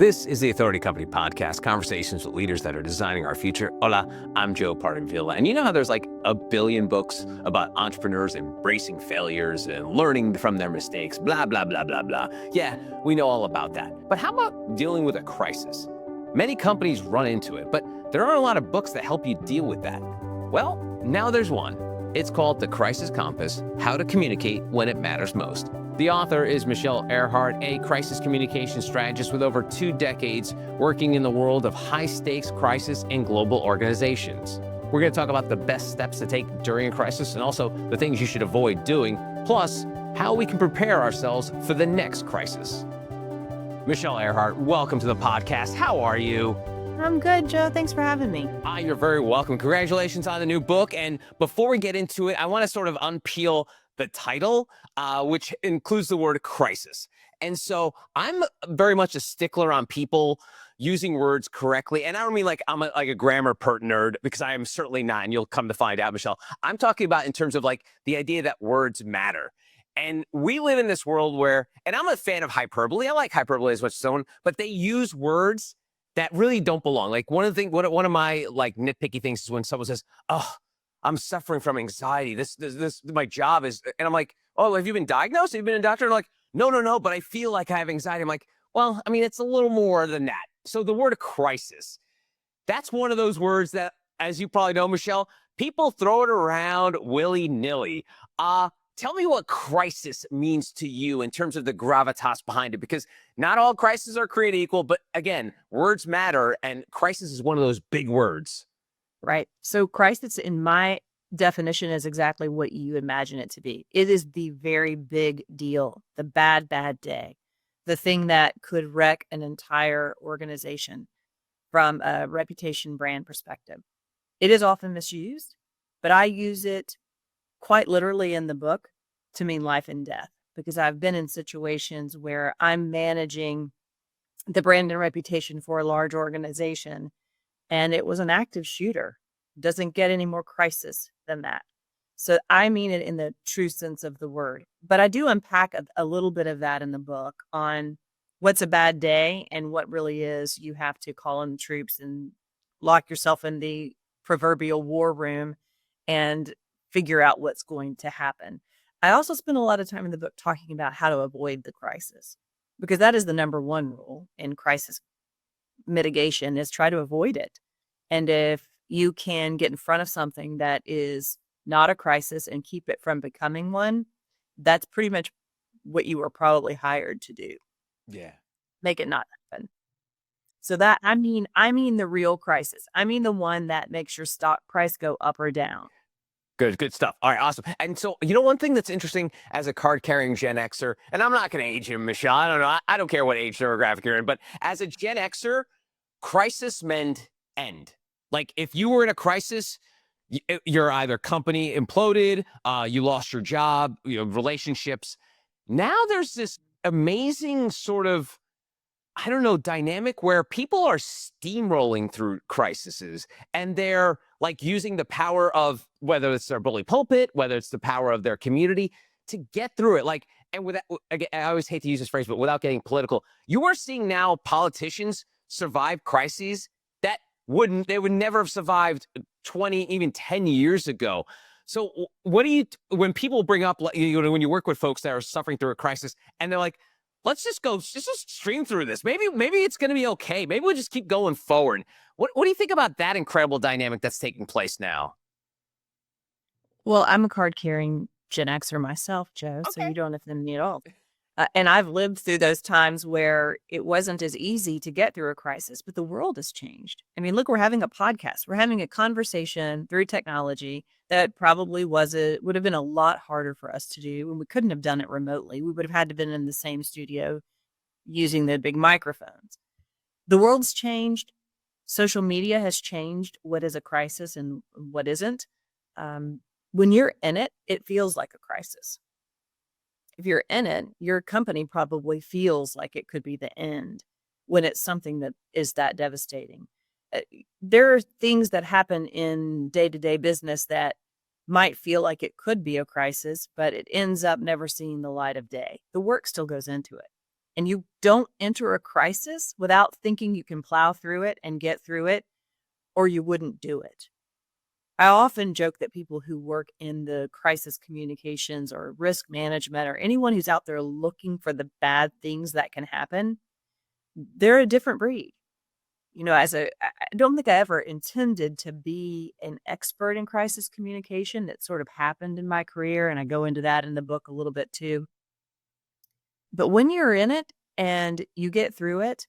This is the Authority Company podcast, conversations with leaders that are designing our future. Hola, I'm Joe Pardavila. And you know how there's like a billion books about entrepreneurs embracing failures and learning from their mistakes, blah, blah, blah, blah, blah. Yeah, we know all about that. But how about dealing with a crisis? Many companies run into it, but there aren't a lot of books that help you deal with that. Well, now there's one. It's called The Crisis Compass: How to Communicate When It Matters Most. The author is Michele Ehrhart, a crisis communication strategist with over 2 decades working in the world of high-stakes crisis in global organizations. We're going to talk about the best steps to take during a crisis and also the things you should avoid doing, plus how we can prepare ourselves for the next crisis. Michele Ehrhart, welcome to the podcast. How are you? I'm good, Joe. Thanks for having me. You're very welcome. Congratulations on the new book. And before we get into it, I want to sort of unpeel the title, which includes the word crisis. And so I'm very much a stickler on people using words correctly. And I don't mean like I'm like a grammar pert nerd, because I am certainly not. And you'll come to find out, Michele. I'm talking about in terms of like the idea that words matter. And we live in this world where, and I'm a fan of hyperbole. I like hyperbole as much as someone, but they use words that really don't belong. Like one of my like nitpicky things is when someone says, "Oh, I'm suffering from anxiety. This, my job is," and I'm like, "Oh, have you been diagnosed? Have you been a doctor?" And like, no, but I feel like I have anxiety. I'm like, well, I mean, it's a little more than that. So the word crisis, that's one of those words that, as you probably know, Michele, people throw it around willy-nilly. Tell me what crisis means to you in terms of the gravitas behind it, because not all crises are created equal, but again, words matter, and crisis is one of those big words. Right. So crisis, in my definition, is exactly what you imagine it to be. It is the very big deal, the bad day, the thing that could wreck an entire organization from a reputation brand perspective. It is often misused, but I use it quite literally in the book to mean life and death, because I've been in situations where I'm managing the brand and reputation for a large organization, and it was an active shooter. Doesn't get any more crisis than that. So I mean it in the true sense of the word. But I do unpack a little bit of that in the book on what's a bad day and what really is you have to call in the troops and lock yourself in the proverbial war room and figure out what's going to happen. I also spend a lot of time in the book talking about how to avoid the crisis, because that is the number one rule in crisis mitigation, is try to avoid it. And if you can get in front of something that is not a crisis and keep it from becoming one, that's pretty much what you were probably hired to do. Yeah. Make it not happen. So that, I mean the real crisis. I mean the one that makes your stock price go up or down. Good stuff. All right, awesome. And so, you know, one thing that's interesting as a card-carrying Gen Xer, and I'm not going to age him, Michele. I don't know. I don't care what age demographic you're in, but as a Gen Xer, crisis meant end. Like if you were in a crisis, your either company imploded, you lost your job, relationships. Now there's this amazing sort of, I don't know, dynamic where people are steamrolling through crises, and they're like using the power of, whether it's their bully pulpit, whether it's the power of their community, to get through it. Like, and with that, again, I always hate to use this phrase, but without getting political, you are seeing now politicians survive crises that they would never have survived 20, even 10 years ago. So what do you, when people bring up, when you work with folks that are suffering through a crisis and they're like, let's just stream through this. Maybe it's going to be okay. Maybe we'll just keep going forward. What do you think about that incredible dynamic that's taking place now? Well, I'm a card-carrying Gen Xer myself, Joe, so you don't offend me at all. And I've lived through those times where it wasn't as easy to get through a crisis, but the world has changed. I mean, look, we're having a podcast. We're having a conversation through technology that probably would have been a lot harder for us to do, and we couldn't have done it remotely. We would have had to have been in the same studio using the big microphones. The world's changed. Social media has changed what is a crisis and what isn't. When you're in it, it feels like a crisis. If you're in it, your company probably feels like it could be the end when it's something that is that devastating. There are things that happen in day-to-day business that might feel like it could be a crisis, but it ends up never seeing the light of day. The work still goes into it. and you don't enter a crisis without thinking you can plow through it and get through it, or you wouldn't do it. I often joke that people who work in the crisis communications or risk management or anyone who's out there looking for the bad things that can happen, they're a different breed. I don't think I ever intended to be an expert in crisis communication. That sort of happened in my career, and I go into that in the book a little bit too. But when you're in it and you get through it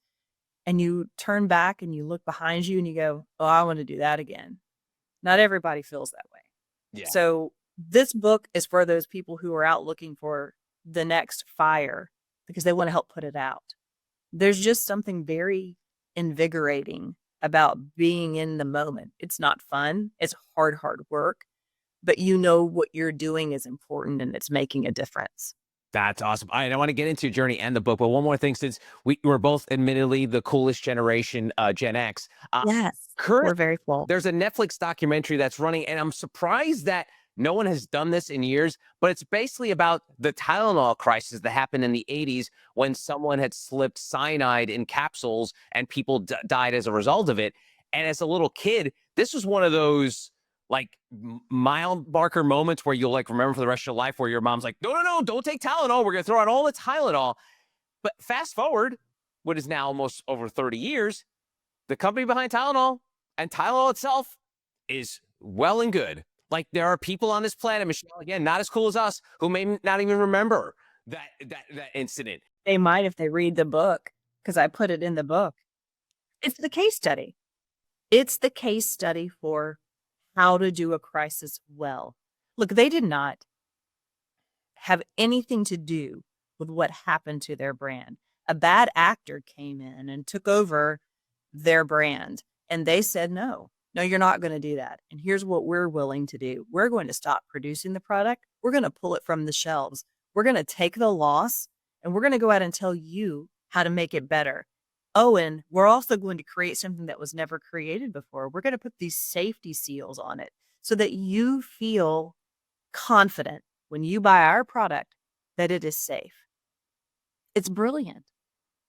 and you turn back and you look behind you and you go, oh, I want to do that again. Not everybody feels that way. Yeah. So this book is for those people who are out looking for the next fire because they want to help put it out. There's just something very invigorating about being in the moment. It's not fun. It's hard work, but you know what you're doing is important and it's making a difference. That's awesome. All right, I want to get into your journey and the book, but one more thing, since we're both admittedly the coolest generation, Gen X. Yes, we're very full. There's a Netflix documentary that's running, and I'm surprised that no one has done this in years, but it's basically about the Tylenol crisis that happened in the 80s when someone had slipped cyanide in capsules and people died as a result of it. And as a little kid, this was one of those like mile marker moments where you'll like remember for the rest of your life, where your mom's like, no, don't take Tylenol. We're going to throw out all the Tylenol. But fast forward, what is now almost over 30 years, the company behind Tylenol and Tylenol itself is well and good. Like, there are people on this planet, Michele, again, not as cool as us, who may not even remember that incident. They might if they read the book, because I put it in the book. It's the case study. It's the case study for how to do a crisis well. Look, they did not have anything to do with what happened to their brand. A bad actor came in and took over their brand, and they said, no, you're not going to do that. And here's what we're willing to do. We're going to stop producing the product. We're going to pull it from the shelves. We're going to take the loss, and we're going to go out and tell you how to make it better. Oh, and we're also going to create something that was never created before. We're going to put these safety seals on it so that you feel confident when you buy our product that it is safe. It's brilliant.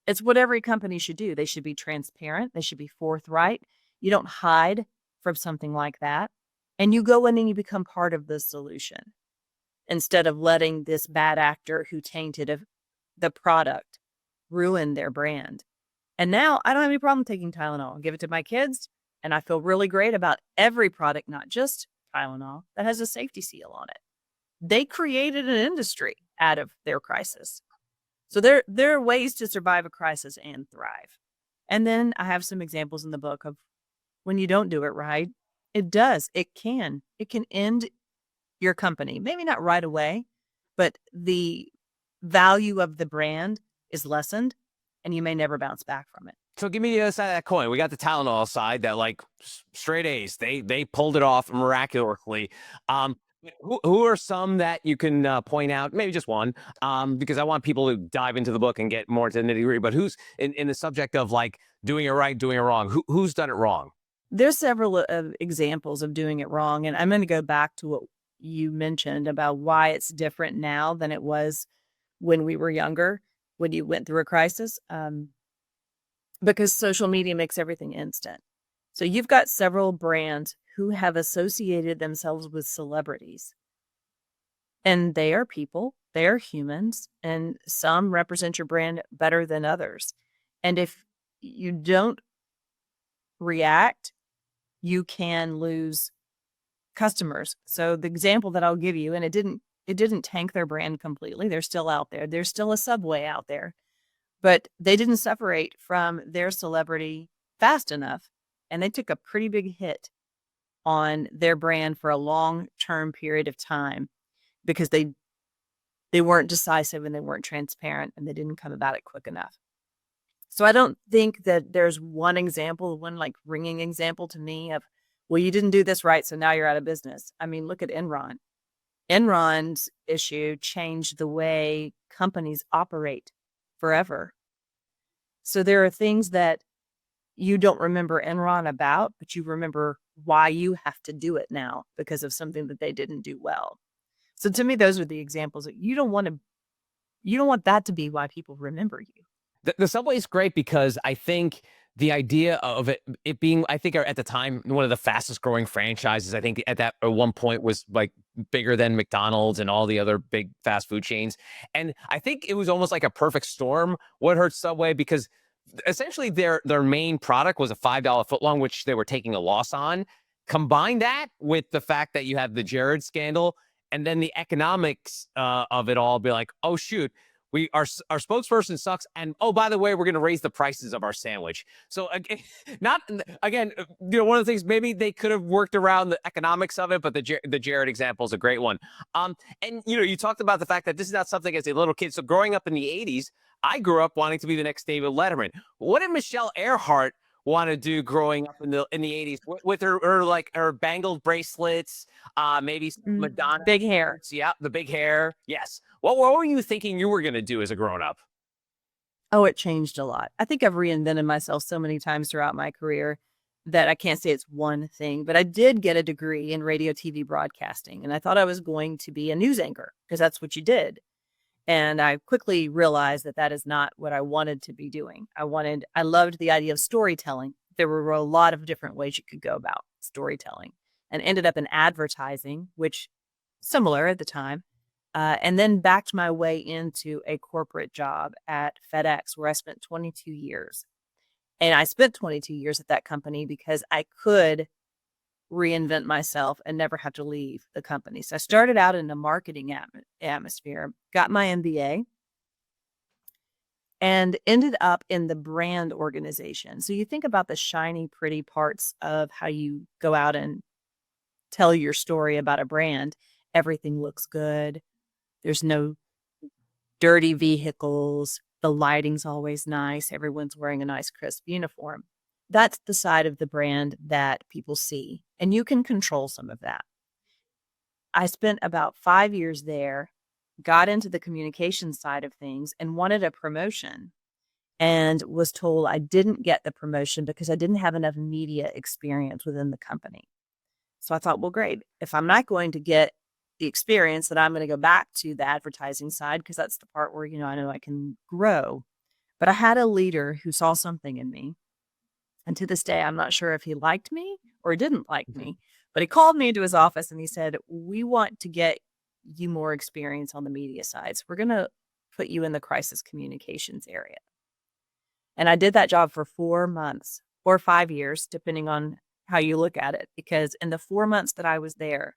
It's what every company should do. They should be transparent. They should be forthright. You don't hide from something like that. And you go in and you become part of the solution instead of letting this bad actor who tainted the product ruin their brand. And now I don't have any problem taking Tylenol. I give it to my kids, and I feel really great about every product, not just Tylenol, that has a safety seal on it. They created an industry out of their crisis. So there are ways to survive a crisis and thrive. And then I have some examples in the book of when you don't do it right. It can end your company. Maybe not right away, but the value of the brand is lessened, and you may never bounce back from it. So give me the other side of that coin. We got the Tylenol side that, like, straight A's. They pulled it off miraculously. Who are some that you can point out? Maybe just one, because I want people to dive into the book and get more to the nitty-gritty. But who's in the subject of like doing it right, doing it wrong? Who's done it wrong? There's several examples of doing it wrong, and I'm going to go back to what you mentioned about why it's different now than it was when we were younger, when you went through a crisis, because social media makes everything instant. So you've got several brands who have associated themselves with celebrities. And they are people, they are humans, and some represent your brand better than others. And if you don't react, you can lose customers. So the example that I'll give you, and it didn't tank their brand completely. They're still out there. There's still a Subway out there. But they didn't separate from their celebrity fast enough, and they took a pretty big hit on their brand for a long-term period of time because they weren't decisive and they weren't transparent and they didn't come about it quick enough. So I don't think that there's one example, one like ringing example to me of, well, you didn't do this right, so now you're out of business. I mean, look at Enron. Enron's issue changed the way companies operate forever. So there are things that you don't remember Enron about, but you remember why you have to do it now because of something that they didn't do well. So to me, those are the examples that you don't want that to be why people remember you. The subway is great because I think the idea of it being, I think at the time, one of the fastest growing franchises. I think at one point was like bigger than McDonald's and all the other big fast food chains. And I think it was almost like a perfect storm what hurt Subway, because essentially their main product was a $5 footlong, which they were taking a loss on. Combine that with the fact that you have the Jared scandal, and then the economics of it all, be like, oh shoot, our spokesperson sucks, and oh, by the way, we're going to raise the prices of our sandwich. So again, not again, one of the things, maybe they could have worked around the economics of it, but the Jared example is a great one. And you talked about the fact that this is not something as a little kid. So growing up in the '80s, I grew up wanting to be the next David Letterman. What did Michele Ehrhart want to do growing up in the '80s with her bangled bracelets, maybe Madonna? Big hair. Yeah, the big hair. Yes. What were you thinking you were going to do as a grown up? Oh, it changed a lot. I think I've reinvented myself so many times throughout my career that I can't say it's one thing, but I did get a degree in radio, TV broadcasting, and I thought I was going to be a news anchor because that's what you did. And I quickly realized that that is not what I wanted to be doing. I loved the idea of storytelling. There were a lot of different ways you could go about storytelling, and ended up in advertising, which similar at the time. And then backed my way into a corporate job at FedEx, where I spent 22 years. And I spent 22 years at that company because I could reinvent myself and never have to leave the company. So I started out in a marketing atmosphere, got my MBA, and ended up in the brand organization. So you think about the shiny, pretty parts of how you go out and tell your story about a brand. Everything looks good. There's no dirty vehicles. The lighting's always nice. Everyone's wearing a nice, crisp uniform. That's the side of the brand that people see, and you can control some of that. I spent about 5 years there, got into the communication side of things, and wanted a promotion, and was told I didn't get the promotion because I didn't have enough media experience within the company. So I thought, well, great. If I'm not going to get the experience, that I'm going to go back to the advertising side, because that's the part where, I know I can grow. But I had a leader who saw something in me. And to this day, I'm not sure if he liked me or didn't like me, but he called me into his office and he said, we want to get you more experience on the media side. So we're going to put you in the crisis communications area. And I did that job for 4 months or 5 years, depending on how you look at it, because in the 4 months that I was there,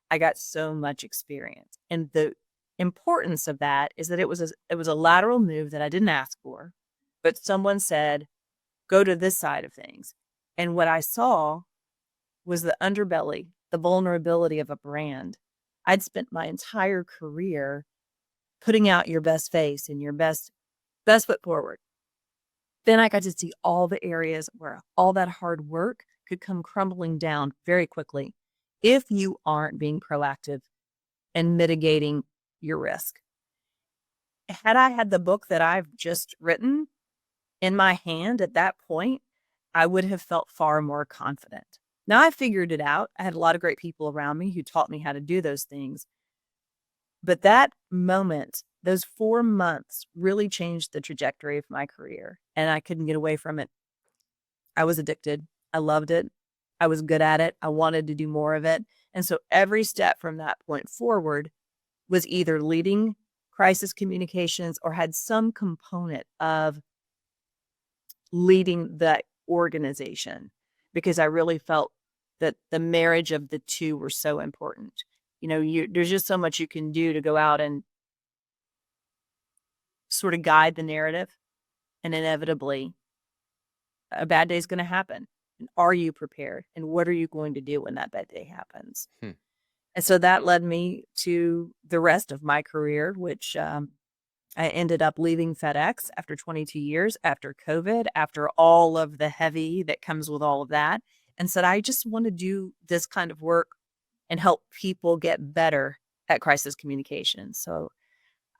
I got so much experience. And the importance of that is that it was a lateral move that I didn't ask for, but someone said, go to this side of things. And what I saw was the underbelly, the vulnerability of a brand. I'd spent my entire career putting out your best face and your best foot forward. Then I got to see all the areas where all that hard work could come crumbling down very quickly if you aren't being proactive and mitigating your risk. Had I had the book that I've just written in my hand at that point, I would have felt far more confident. Now I figured it out. I had a lot of great people around me who taught me how to do those things. But that moment, those 4 months, really changed the trajectory of my career, and I couldn't get away from it. I was addicted. I loved it. I was good at it. I wanted to do more of it. And so every step from that point forward was either leading crisis communications or had some component of leading that organization, because I really felt that the marriage of the two were so important. There's just so much you can do to go out and sort of guide the narrative, and inevitably a bad day is going to happen. And are you prepared? And what are you going to do when that bad day happens? And so that led me to the rest of my career, which I ended up leaving FedEx after 22 years, after COVID, after all of the heavy that comes with all of that, and said, I just want to do this kind of work and help people get better at crisis communications. So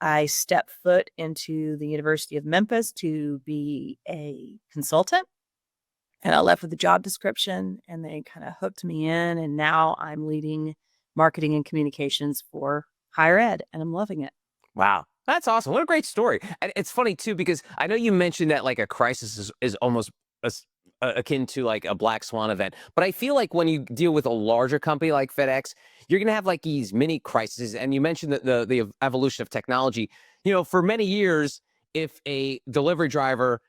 I stepped foot into the University of Memphis to be a consultant. And I left with the job description, and they kind of hooked me in. And now I'm leading marketing and communications for higher ed, and I'm loving it. Wow. That's awesome. What a great story. And it's funny too, because I know you mentioned that like a crisis is almost akin to like a black swan event. But I feel like when you deal with a larger company like FedEx, you're going to have like these mini crises. And you mentioned that the evolution of technology. For many years, if a delivery driver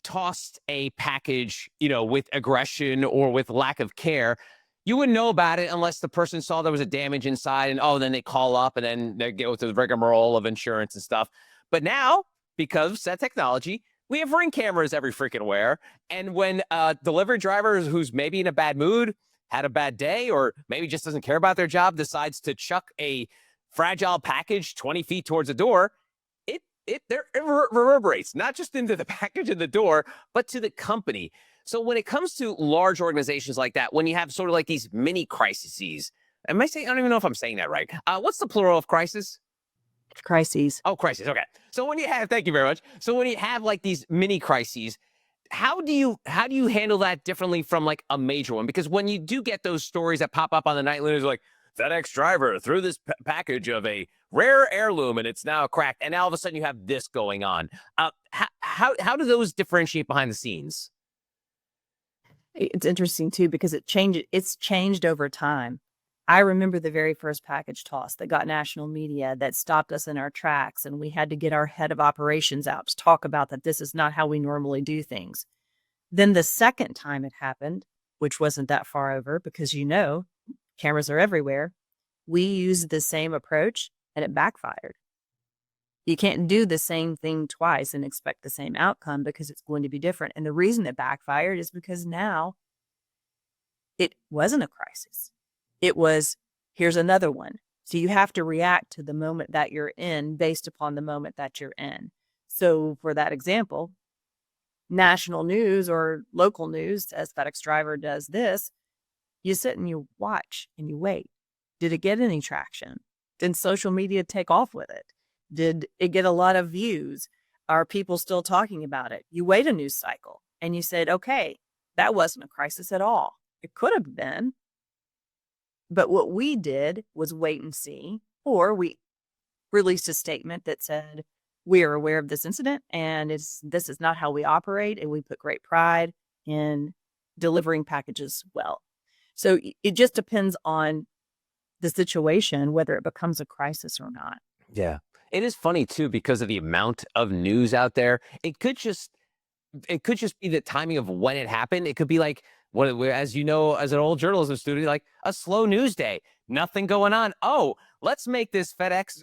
tossed a package, with aggression or with lack of care, you wouldn't know about it unless the person saw there was a damage inside, and then they call up and then they go through the rigmarole of insurance and stuff. But now, because of that technology, we have Ring cameras every freaking where. And when a delivery driver who's maybe in a bad mood, had a bad day, or maybe just doesn't care about their job, decides to chuck a fragile package 20 feet towards the door, it reverberates not just into the package in the door, but to the company. So when it comes to large organizations like that, when you have sort of like these mini crises, am I saying? I don't even know if I'm saying that right. What's the plural of crisis? Crises. Oh, crisis. Okay. So when you have, thank you very much. So when you have like these mini crises, how do you handle that differently from like a major one? Because when you do get those stories that pop up on the nightly news, like FedEx driver threw this package of a rare heirloom and it's now cracked, and now all of a sudden you have this going on. How do those differentiate behind the scenes? It's interesting too because it's changed over time. I remember the very first package toss that got national media that stopped us in our tracks, and we had to get our head of operations out to talk about that this is not how we normally do things. Then the second time it happened, which wasn't that far over because cameras are everywhere, we used the same approach and it backfired. You can't do the same thing twice and expect the same outcome because it's going to be different. And the reason it backfired is because now it wasn't a crisis. It was, here's another one. So you have to react to the moment that you're in based upon the moment that you're in. So for that example, national news or local news, as FedEx driver does this, you sit and you watch and you wait. Did it get any traction? Did social media take off with it? Did it get a lot of views? Are people still talking about it? You wait a news cycle and you said, okay, that wasn't a crisis at all. It could have been. But what we did was wait and see, or we released a statement that said, we are aware of this incident and this is not how we operate. And we put great pride in delivering packages well. So it just depends on the situation, whether it becomes a crisis or not. Yeah. It is funny too, because of the amount of news out there. It could just be the timing of when it happened. It could be like as you know, as an old journalism student, like a slow news day, nothing going on. Oh, let's make this FedEx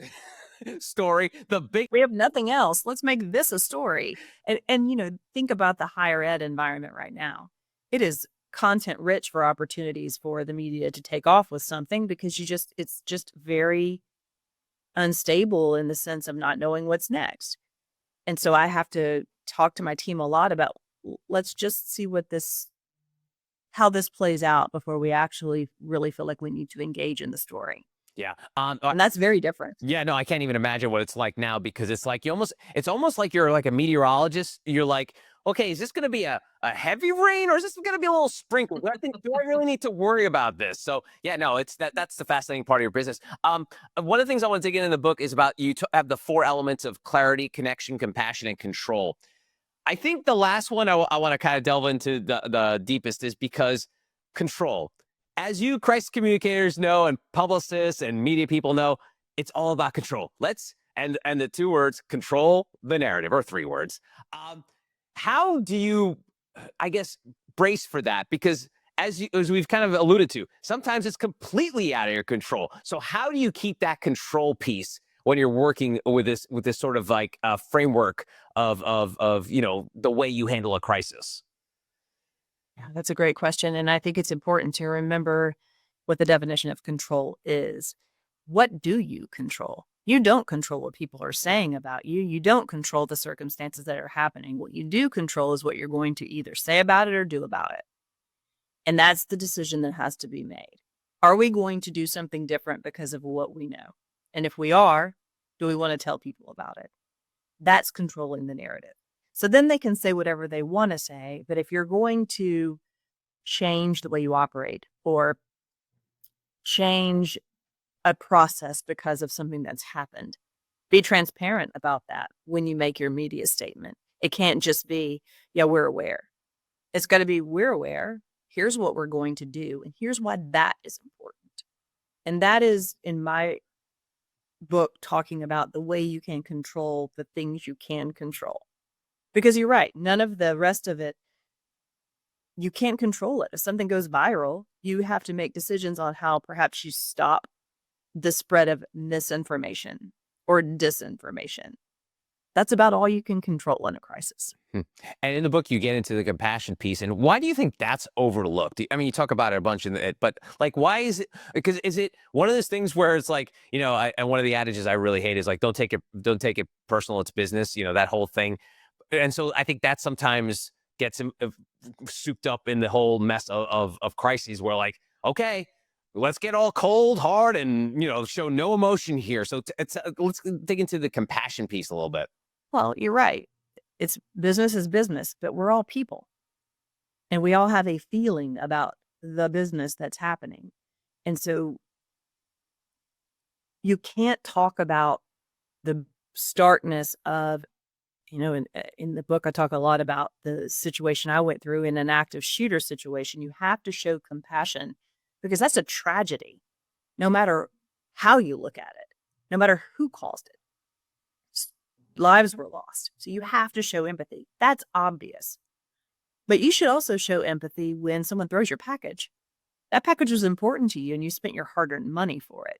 story the big. We have nothing else. Let's make this a story. And think about the higher ed environment right now. It is content rich for opportunities for the media to take off with something because it's just very unstable in the sense of not knowing what's next. And so I have to talk to my team a lot about, let's just see how this plays out before we actually really feel like we need to engage in the story. Yeah. And that's very different. Yeah, no, I can't even imagine what it's like now, because it's like it's almost like you're like a meteorologist. You're like, okay, is this going to be a heavy rain, or is this going to be a little sprinkle? Do I really need to worry about this? So yeah, no, that's the fascinating part of your business. One of the things I want to dig in the book is about you have the 4 elements of clarity, connection, compassion, and control. I think the last one I want to kind of delve into the deepest is because control. As you crisis communicators know, and publicists and media people know, it's all about control. And the 2 words, control the narrative, or 3 words. How do you, I guess, brace for that? Because as we've kind of alluded to, sometimes it's completely out of your control. So how do you keep that control piece when you're working with this sort of like framework of the way you handle a crisis? Yeah, that's a great question. And I think it's important to remember what the definition of control is. What do you control? You don't control what people are saying about you. You don't control the circumstances that are happening. What you do control is what you're going to either say about it or do about it. And that's the decision that has to be made. Are we going to do something different because of what we know? And if we are, do we want to tell people about it? That's controlling the narrative. So then they can say whatever they want to say. But if you're going to change the way you operate or change a process because of something that's happened, Be transparent about that when you make your media statement. It can't just be, yeah, we're aware. It's got to be, we're aware. Here's what we're going to do. And here's why that is important. And that is, in my book, talking about the way you can control the things you can control. Because you're right, none of the rest of it, you can't control it. If something goes viral, you have to make decisions on how perhaps you stop the spread of misinformation or disinformation. That's about all you can control in a crisis. And in the book, you get into the compassion piece. And why do you think that's overlooked? I mean, you talk about it a bunch in it, but like, why is it? Because is it one of those things where it's like, and one of the adages I really hate is like, don't take it personal. It's business, that whole thing. And so I think that sometimes gets souped up in the whole mess of crises where like, okay, let's get all cold, hard, and, show no emotion here. So let's dig into the compassion piece a little bit. Well, you're right. It's business is business, but we're all people. And we all have a feeling about the business that's happening. And so you can't talk about the starkness of, in the book, I talk a lot about the situation I went through in an active shooter situation. You have to show compassion because that's a tragedy, no matter how you look at it, no matter who caused it. Lives were lost. So you have to show empathy. That's obvious. But you should also show empathy when someone throws your package. That package was important to you and you spent your hard-earned money for it.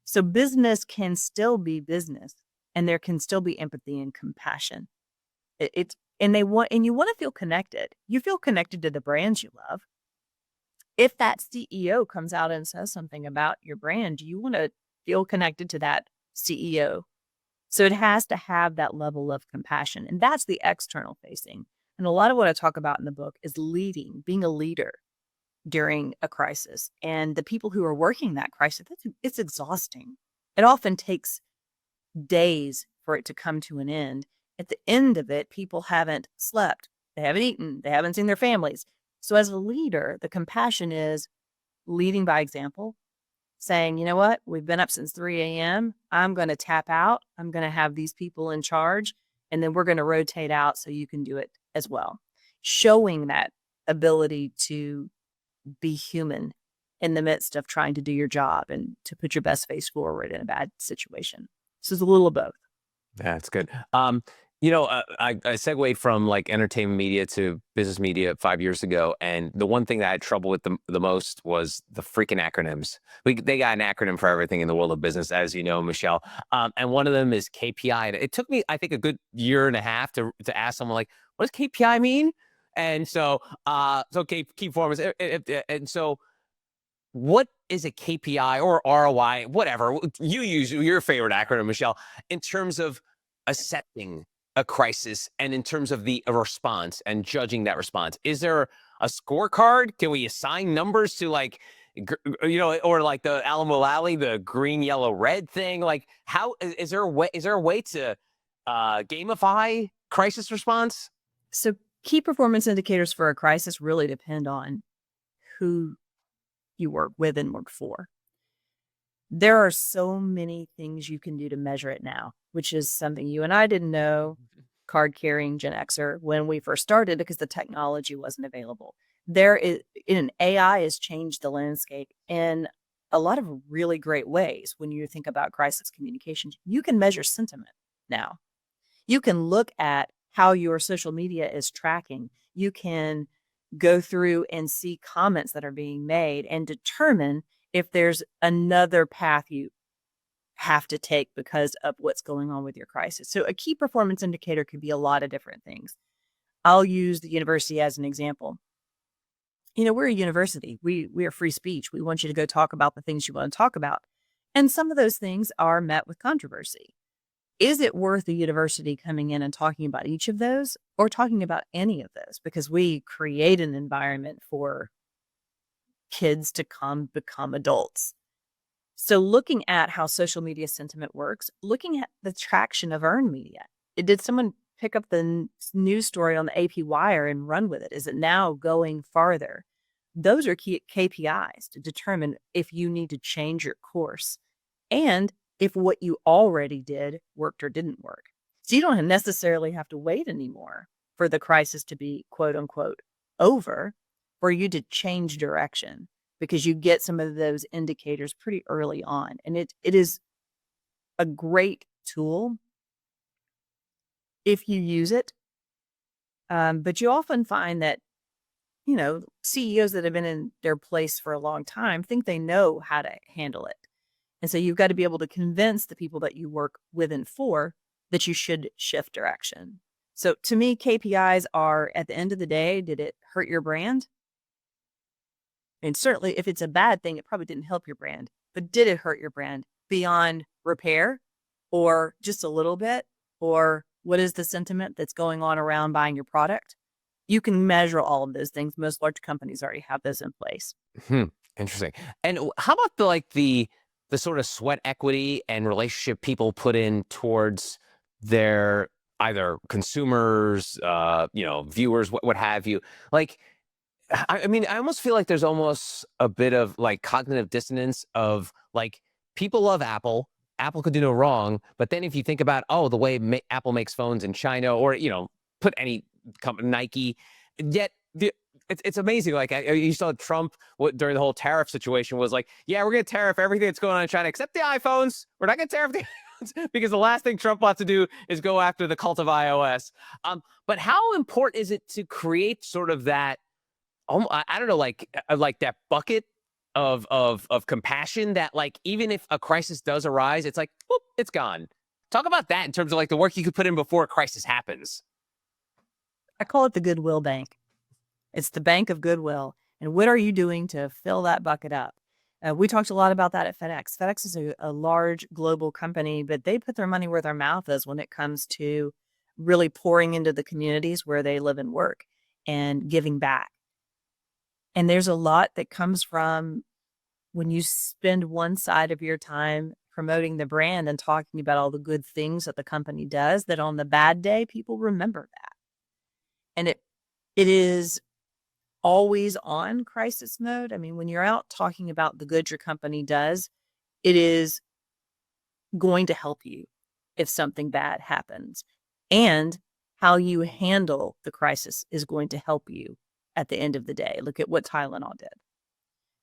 So business can still be business and there can still be empathy and compassion. And you want to feel connected. You feel connected to the brands you love. If that CEO comes out and says something about your brand, you want to feel connected to that CEO. So it has to have that level of compassion. And that's the external facing. And a lot of what I talk about in the book is leading, being a leader during a crisis. And the people who are working that crisis, it's exhausting. It often takes days for it to come to an end. At the end of it, people haven't slept. They haven't eaten. They haven't seen their families. So as a leader, the compassion is leading by example, saying, you know what, we've been up since 3 a.m. I'm going to tap out. I'm going to have these people in charge, and then we're going to rotate out so you can do it as well. Showing that ability to be human in the midst of trying to do your job and to put your best face forward in a bad situation. So it's a little of both. Yeah, that's good. I segued from like entertainment media to business media 5 years ago, and the one thing that I had trouble with the most was the freaking acronyms. They got an acronym for everything in the world of business, as you know, Michelle. And one of them is KPI. And it took me, I think, a good year and a half to ask someone like, "What does KPI mean?" And so, key performance. And so, what is a KPI or ROI, whatever you use your favorite acronym, Michelle, in terms of assessing a crisis and in terms of a response and judging that response? Is there a scorecard? Can we assign numbers to like, or like the Alamo Alley, the green, yellow, red thing? Like, how is there a way to gamify crisis response? So key performance indicators for a crisis really depend on who you work with and work for. There are so many things you can do to measure it now, which is something you and I didn't know, card-carrying Gen Xer, when we first started because the technology wasn't available. AI has changed the landscape in a lot of really great ways. When you think about crisis communications, you can measure sentiment now. You can look at how your social media is tracking. You can go through and see comments that are being made and determine if there's another path you have to take because of what's going on with your crisis. So a key performance indicator could be a lot of different things. I'll use the university as an example. We're a university. We are free speech. We want you to go talk about the things you want to talk about. And some of those things are met with controversy. Is it worth the university coming in and talking about each of those or talking about any of those? Because we create an environment for kids to become adults. So looking at how social media sentiment works, looking at the traction of earned media. Did someone pick up the news story on the AP Wire and run with it? Is it now going farther? Those are key KPIs to determine if you need to change your course. And if what you already did worked or didn't work. So you don't necessarily have to wait anymore for the crisis to be quote unquote over for you to change direction, because you get some of those indicators pretty early on. And it is a great tool if you use it. But you often find that, CEOs that have been in their place for a long time think they know how to handle it. And so you've got to be able to convince the people that you work with and for that you should shift direction. So to me, KPIs are, at the end of the day, did it hurt your brand? And certainly if it's a bad thing, it probably didn't help your brand. But did it hurt your brand beyond repair, or just a little bit? Or what is the sentiment that's going on around buying your product? You can measure all of those things. Most large companies already have those in place. Interesting. And how about the sort of sweat equity and relationship people put in towards their either consumers, viewers, what have you? Like, I mean, I almost feel like there's almost a bit of like cognitive dissonance of like, people love Apple. Apple could do no wrong. But then if you think about, the way Apple makes phones in China, or, put any company, Nike, yet it's amazing. Like, you saw Trump during the whole tariff situation was like, yeah, we're going to tariff everything that's going on in China except the iPhones. We're not going to tariff the iPhones because the last thing Trump wants to do is go after the cult of iOS. But how important is it to create sort of that, I don't know, like that bucket of compassion that, like, even if a crisis does arise, it's like, whoop, it's gone. Talk about that in terms of like the work you could put in before a crisis happens. I call it the goodwill bank. It's the bank of goodwill. And what are you doing to fill that bucket up? We talked a lot about that at FedEx. FedEx is a large global company, but they put their money where their mouth is when it comes to really pouring into the communities where they live and work and giving back. And there's a lot that comes from when you spend one side of your time promoting the brand and talking about all the good things that the company does, that on the bad day, people remember that. And it is always on crisis mode. I mean, when you're out talking about the good your company does, it is going to help you if something bad happens. And how you handle the crisis is going to help you at the end of the day. Look at what Tylenol did.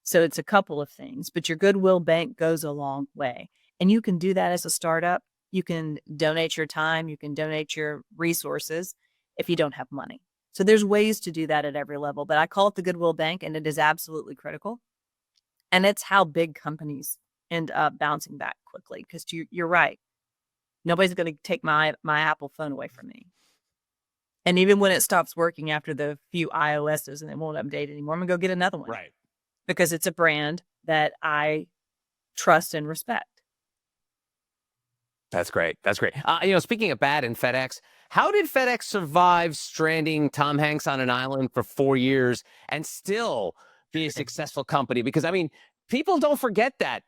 So it's a couple of things, but your goodwill bank goes a long way. And you can do that as a startup. You can donate your time. You can donate your resources if you don't have money. So there's ways to do that at every level, but I call it the goodwill bank, and it is absolutely critical. And it's how big companies end up bouncing back quickly, because you're right. Nobody's going to take my Apple phone away from me. And even when it stops working after the few iOSs and it won't update anymore, I'm going to go get another one. Right. Because it's a brand that I trust and respect. That's great. That's great. Speaking of bad and FedEx, how did FedEx survive stranding Tom Hanks on an island for 4 years and still be a successful company? Because, I mean, people don't forget that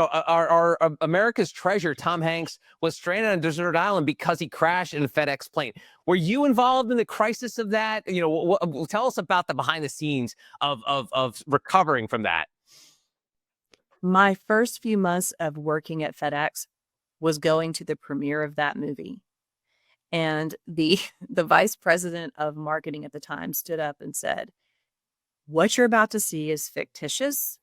our America's treasure, Tom Hanks, was stranded on a deserted island because he crashed in a FedEx plane. Were you involved in the crisis of that? Tell us about the behind the scenes of recovering from that. My first few months of working at FedEx was going to the premiere of that movie. And the vice president of marketing at the time stood up and said, "What you're about to see is fictitious.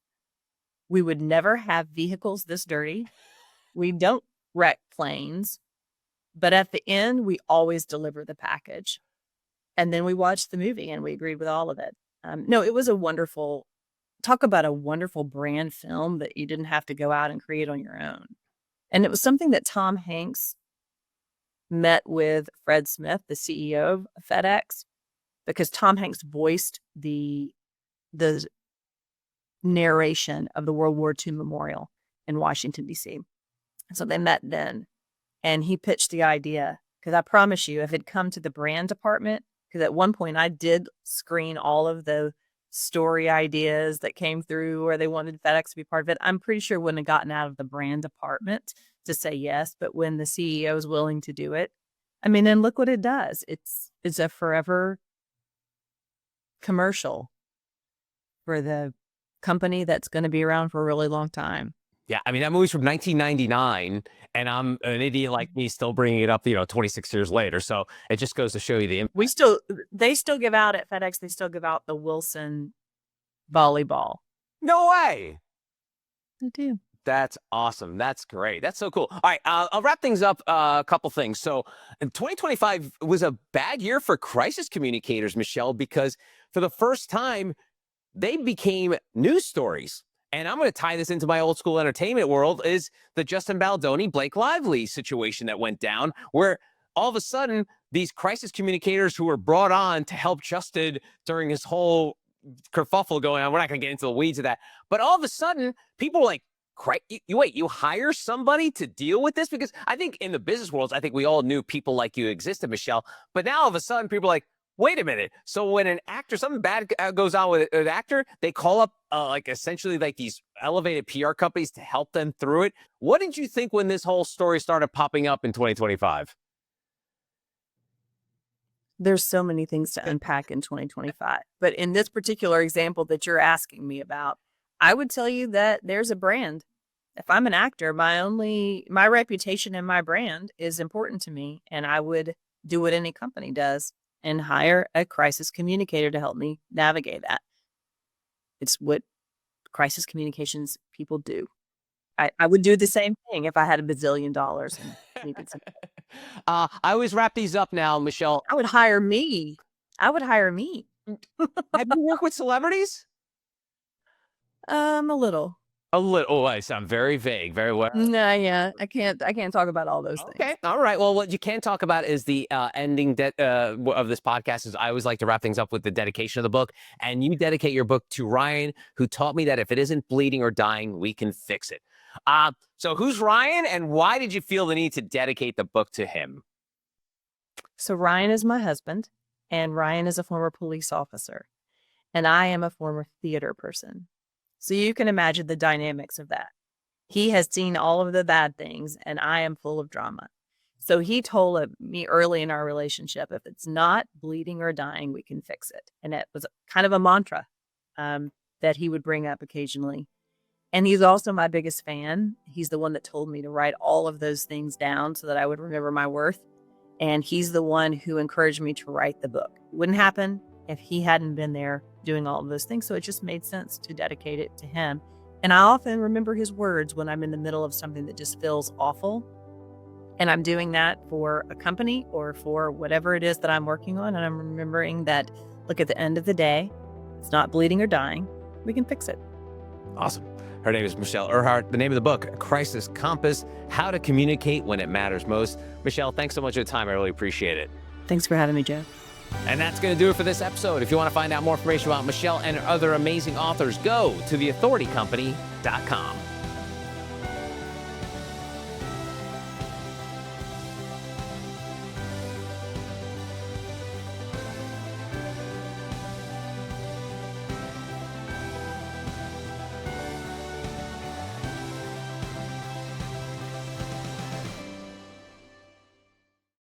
We would never have vehicles this dirty. We don't wreck planes. But at the end, we always deliver the package." And then we watched the movie and we agreed with all of it. No, it was talk about a wonderful brand film that you didn't have to go out and create on your own. And it was something that Tom Hanks met with Fred Smith, the CEO of FedEx, because Tom Hanks voiced the narration of the World War II memorial in Washington, D.C. So they met then, and he pitched the idea, because I promise you, if it come to the brand department, because at one point I did screen all of the story ideas that came through where they wanted FedEx to be part of it, I'm pretty sure it wouldn't have gotten out of the brand department to say yes. But when the CEO is willing to do it, I mean, and look what it does. It's a forever commercial for the company that's going to be around for a really long time. Yeah, I mean, that movie's from 1999, and I'm an idiot like me still bringing it up, 26 years later. So it just goes to show you the impact. They still give out at FedEx, they still give out the Wilson volleyball. No way. They do. That's awesome. That's great. That's so cool. All right, I'll wrap things up. A couple things. So, 2025 was a bad year for crisis communicators, Michele, because for the first time, they became news stories. And I'm going to tie this into my old school entertainment world is the Justin Baldoni, Blake Lively situation that went down, where all of a sudden these crisis communicators who were brought on to help Justin during his whole kerfuffle going on, we're not going to get into the weeds of that, but all of a sudden people were like, wait, you hire somebody to deal with this? Because I think in the business world, I think we all knew people like you existed, Michele, but now all of a sudden people are like, wait a minute. So when an actor, something bad goes on with an actor, they call up essentially like these elevated PR companies to help them through it. What did you think when this whole story started popping up in 2025? There's so many things to unpack in 2025. But in this particular example that you're asking me about, I would tell you that there's a brand. If I'm an actor, my reputation and my brand is important to me. And I would do what any company does and hire a crisis communicator to help me navigate that. It's what crisis communications people do. I would do the same thing if I had $1 bazillion and needed some. I always wrap these up now, Michele. I would hire me. Have you worked with celebrities? A little. A little. Oh, I sound very vague. Very well. No, yeah, I can't talk about all those things. Okay, all right. Well, what you can talk about is the ending of this podcast. Is I always like to wrap things up with the dedication of the book, and you dedicate your book to Ryan, who taught me that if it isn't bleeding or dying, we can fix it. So who's Ryan, and why did you feel the need to dedicate the book to him? So Ryan is my husband, and Ryan is a former police officer, and I am a former theater person. So you can imagine the dynamics of that. He has seen all of the bad things, and I am full of drama. So he told me early in our relationship, if it's not bleeding or dying, we can fix it. And it was kind of a mantra that he would bring up occasionally. And he's also my biggest fan. He's the one that told me to write all of those things down so that I would remember my worth. And he's the one who encouraged me to write the book. It wouldn't happen if he hadn't been there doing all of those things. So it just made sense to dedicate it to him. And I often remember his words when I'm in the middle of something that just feels awful. And I'm doing that for a company or for whatever it is that I'm working on. And I'm remembering that, look, at the end of the day, it's not bleeding or dying. We can fix it. Awesome. Her name is Michele Ehrhart. The name of the book, Crisis Compass, How to Communicate When It Matters Most. Michele, thanks so much for your time. I really appreciate it. Thanks for having me, Joe. And that's going to do it for this episode. If you want to find out more information about Michele and her other amazing authors, go to theauthoritycompany.com.